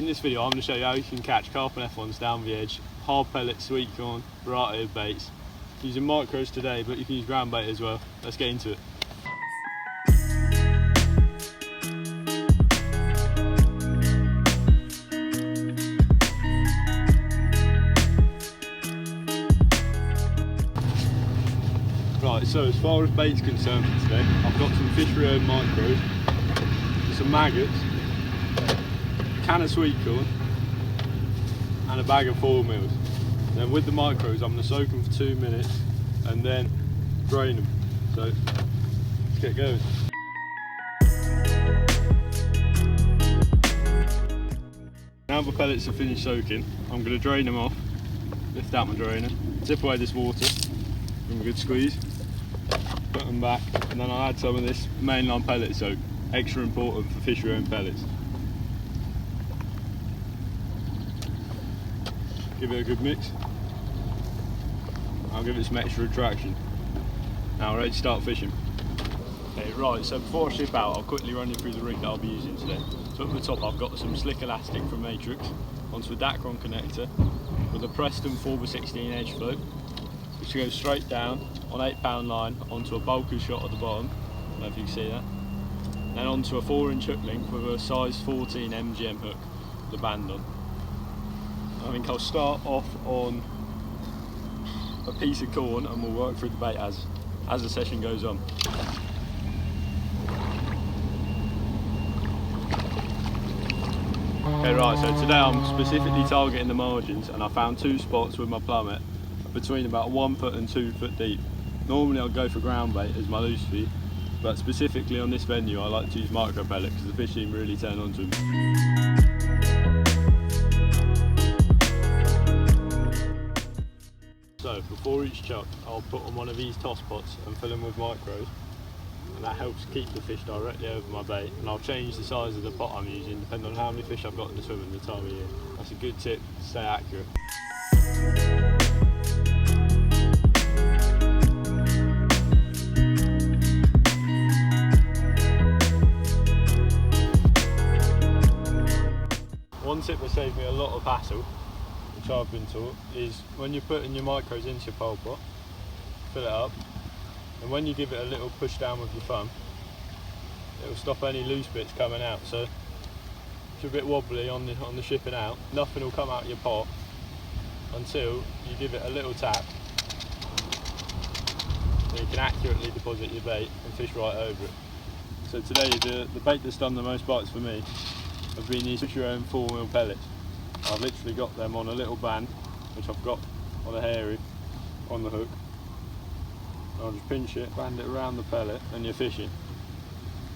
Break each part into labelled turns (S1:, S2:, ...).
S1: In this video I'm going to show you how you can catch Carp F1s down the edge, hard pellet, sweet corn, variety of baits. Using micros today, but you can use ground bait as well. Let's get into it. Right, so as far as bait's concerned for today, I've got some fishery-owned micros, some maggots, a can of sweet corn, and a bag of foil meals. Then with the micros, I'm going to soak them for 2 minutes and then drain them. So let's get going. Now the pellets are finished soaking, I'm going to drain them off, lift out my drainer, tip away this water, give them a good squeeze, put them back, and then I'll add some of this mainline pellet soak, extra important for fishery-owned pellets. Give it a good mix. I'll give it some extra attraction. Now we're ready to start fishing. Okay, right, so before I ship out, I'll quickly run you through the rig that I'll be using today. So at the top I've got some slick elastic from Matrix onto a Dacron connector with a Preston 4x16 edge float, which goes straight down on 8-pound line onto a bulker shot at the bottom. I don't know if you can see that. Then onto a 4-inch hook link with a size 14 MGM hook with the band on. I think I'll start off on a piece of corn and we'll work through the bait as the session goes on. Okay, right, so today I'm specifically targeting the margins, and I found 2 spots with my plummet between about 1 foot and 2 foot deep. Normally I'll go for ground bait as my loose feed, but specifically on this venue I like to use micro pellet because the fish seem really turn onto them. So before each chuck I'll put on one of these toss pots and fill them with micros, and that helps keep the fish directly over my bait, and I'll change the size of the pot I'm using depending on how many fish I've got in the swim and the time of year. That's a good tip to stay accurate. One tip that saved me a lot of hassle, which I've been taught, is when you're putting your micros into your pole pot, fill it up, and when you give it a little push down with your thumb, it will stop any loose bits coming out. So if you're a bit wobbly on the shipping out, nothing will come out of your pot until you give it a little tap, and you can accurately deposit your bait and fish right over it. So today the bait that's done the most bites for me have been these fishery-owned 4mm pellets. I've literally got them on a little band, which I've got on a hairy on the hook. I'll just pinch it, band it around the pellet, and you're fishing.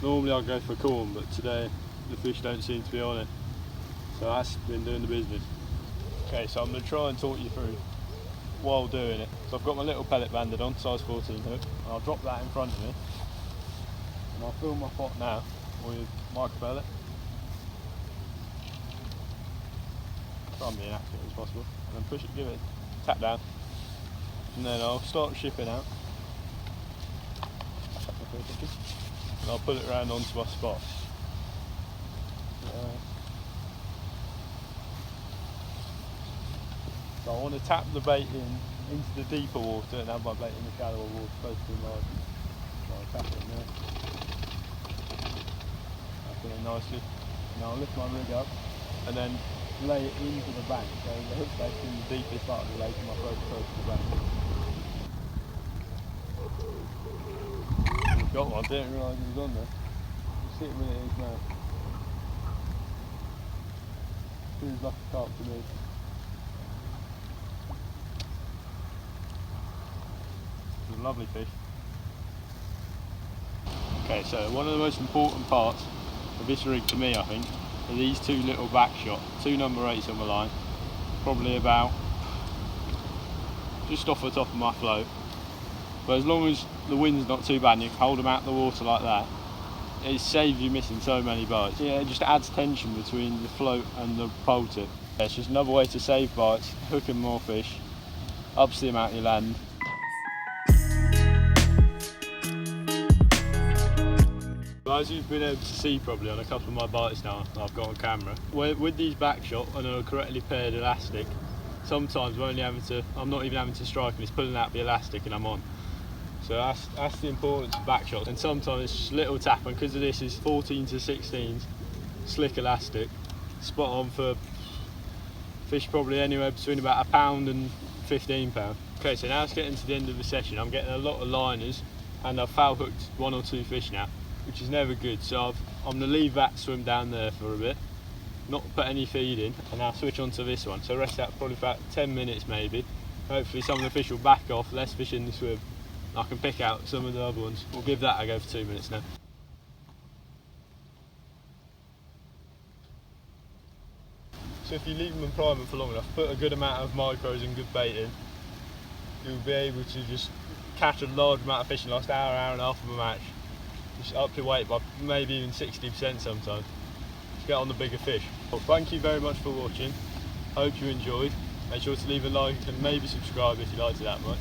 S1: Normally I'll go for corn, but today the fish don't seem to be on it, so that's been doing the business. Okay, so I'm going to try and talk you through while doing it. So I've got my little pellet banded on, size 14 hook, and I'll drop that in front of me, and I'll fill my pot now with micro pellet. Try and be as accurate as possible, and then push it, give it a tap down, and then I'll start shipping out, and I'll pull it around onto my spot. So I want to tap the bait into the deeper water and have my bait in the shallower water close to the margin. So I'll tap it in there, tap it in nicely, and I'll lift my rig up and then lay it into the bank, so the hook bait's in the deepest part of the lake and my throat close to the bank. Got one, didn't realise it was on there. You see it when it is now. Feels like a carp to me. It's a lovely fish. Okay, so one of the most important parts of this rig to me, I think, are these 2 little back shot, 2 number 8s on the line, probably about just off the top of my float. But as long as the wind's not too bad and you can hold them out of the water like that, it saves you missing so many bites. Yeah, it just adds tension between the float and the pole tip. Yeah, it's just another way to save bites, hooking more fish, ups the amount you land. So as you've been able to see probably on a couple of my bites now I've got on camera, with these back shot and a correctly paired elastic, sometimes I'm not even having to strike and it's pulling out the elastic and I'm on. So that's the importance of back shots. And sometimes it's just a little tap, and because of this is 14 to 16s, slick elastic, spot on for fish probably anywhere between about £1 and £15. Okay, so now it's getting to the end of the session. I'm getting a lot of liners and I've foul hooked 1 or 2 fish now, which is never good. So I'm going to leave that swim down there for a bit, not put any feed in, and I'll switch on to this one. So rest out probably about 10 minutes maybe. Hopefully some of the fish will back off, less fish in the swim. I can pick out some of the other ones. We'll give that a go for 2 minutes now. So if you leave them in primer for long enough, put a good amount of micros and good bait in, you'll be able to just catch a large amount of fish in the last hour, hour and a half of a match. Just up your weight by maybe even 60% sometimes. Just get on the bigger fish. Well, thank you very much for watching. Hope you enjoyed. Make sure to leave a like and maybe subscribe if you liked it that much.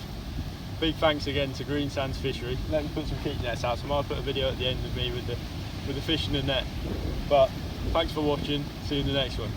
S1: Big thanks again to Green Sands Fishery. Let me put some keep nets out, so I might put a video at the end of me with the fish in the net. But thanks for watching, see you in the next one.